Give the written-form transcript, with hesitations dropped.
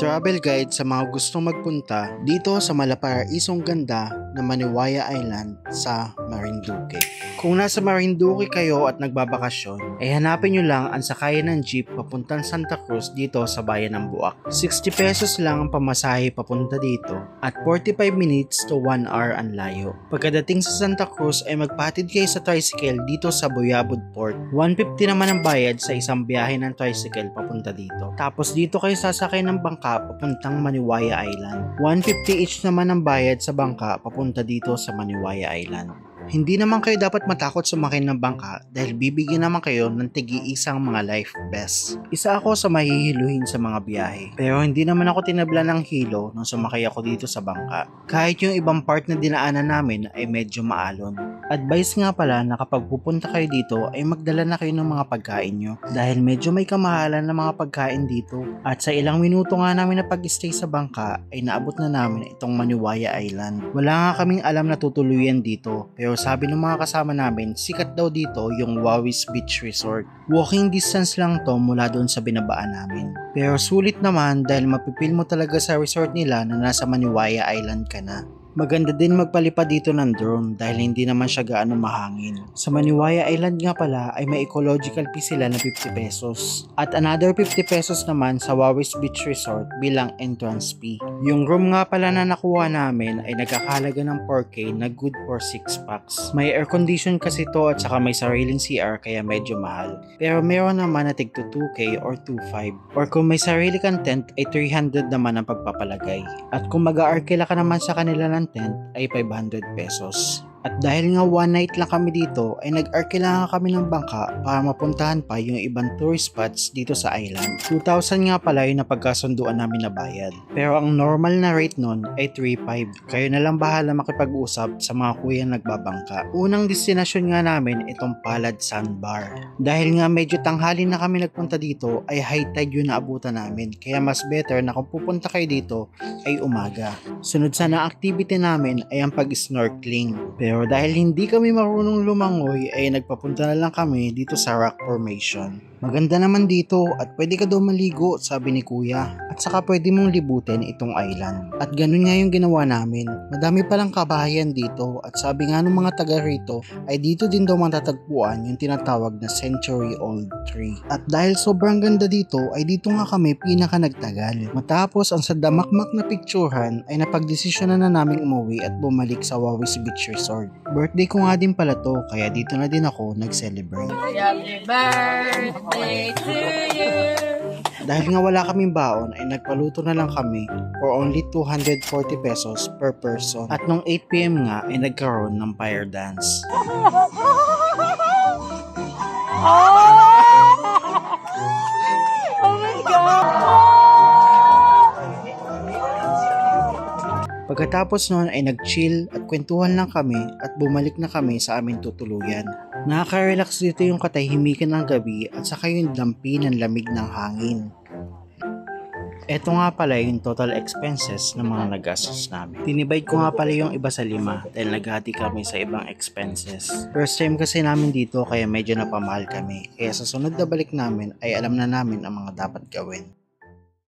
travel guide sa mga gustong magpunta dito sa malaparaisong ganda na Maniwaya Island sa Marinduque. Kung nasa Marinduque kayo at nagbabakasyon, ay hanapin nyo lang ang sakayan ng jeep papuntang Santa Cruz dito sa bayan ng Buak. 60 pesos lang ang pamasahe papunta dito at 45 minutes to 1 hour ang layo. Pagkadating sa Santa Cruz ay magpatid kayo sa tricycle dito sa Boyabod Port. 150 naman ang bayad sa isang biyahe ng tricycle papunta dito. Tapos dito kayo sasakay ng bangka papuntang Maniwaya Island. 150 each naman ang bayad sa bangka papunta dito sa Maniwaya Island. Hindi naman kayo dapat matakot sumakay ng bangka dahil bibigyan naman kayo ng tig-iisang mga life vest. Isa ako sa mahihiluhin sa mga biyahe, pero hindi naman ako tinabla ng hilo nung sumakay ako dito sa bangka. Kahit yung ibang part na dinaanan namin ay medyo maalon. Advice nga pala na kapag pupunta kayo dito ay magdala na kayo ng mga pagkain nyo dahil medyo may kamahalan ng mga pagkain dito. At sa ilang minuto nga namin na pag-stay sa bangka ay naabot na namin itong Maniwaya Island. Wala nga kaming alam na tutuluyan dito, pero sabi ng mga kasama namin, sikat daw dito yung Wawis Beach Resort. Walking distance lang to mula doon sa binabaan namin. Pero sulit naman dahil mapipil mo talaga sa resort nila na nasa Maniwaya Island ka na. Maganda din magpalipad dito ng drone dahil hindi naman siya gaano mahangin. Sa Maniwaya Island nga pala ay may ecological fee sila na 50 pesos. At another 50 pesos naman sa Wawis Beach Resort bilang entrance fee. Yung room nga pala na nakuha namin ay nagkakahalaga ng 4K na good for 6 packs. May air condition kasi to at saka may sariling CR kaya medyo mahal. Pero meron naman na tig to 2K or 2.5. Or kung may sarili kang tent ay 300 naman ang pagpapalagay. At kung mag-aarkila ka naman sa kanila ng tent ay 500 pesos. At dahil nga one night lang kami dito ay nag-arkila kami ng bangka para mapuntahan pa yung ibang tourist spots dito sa island. 2,000 nga pala yung napagkasunduan namin na bayad. Pero ang normal na rate nun ay 3,500. Kayo na lang bahala makipag-usap sa mga kuyang nagbabangka. Unang destinasyon nga namin itong Palad Sandbar. Dahil nga medyo tanghali na kami nagpunta dito ay high tide yung naabutan namin. Kaya mas better na kung pupunta kayo dito ay umaga. Sunod sa na activity namin ay ang pag-snorkeling. Pero dahil hindi kami marunong lumangoy ay nagpapunta na lang kami dito sa rock formation. Maganda naman dito at pwede ka daw maligo, sabi ni kuya. At saka pwede mong libutin itong island. At ganun nga yung ginawa namin. Madami palang kabahayan dito at sabi nga ng mga taga rito ay dito din daw matatagpuan yung tinatawag na century old tree. At dahil sobrang ganda dito ay dito nga kami pinaka nagtagal. Matapos ang sa damakmak na picturehan ay napagdesisyon na naming umuwi at bumalik sa Wawis Beach Resort. Birthday ko nga din pala to kaya dito na din ako nag-celebrate. Happy birthday to you. Dahil nga wala kaming baon ay nagpaluto na lang kami for only 240 pesos per person. At nung 8 PM nga ay nagkaroon ng fire dance. Oh my God! Pagkatapos nun ay nag-chill at kwentuhan lang kami at bumalik na kami sa aming tutuluyan. Nakaka-relax dito yung katahimikan ng gabi at saka yung dampi ng lamig ng hangin. Ito nga pala yung total expenses ng mga nagastos namin. Tinibide ko nga pala yung iba sa 5 dahil naghati kami sa ibang expenses. First time kasi namin dito kaya medyo napamahal kami. Kaya sa sunod na balik namin ay alam na namin ang mga dapat gawin.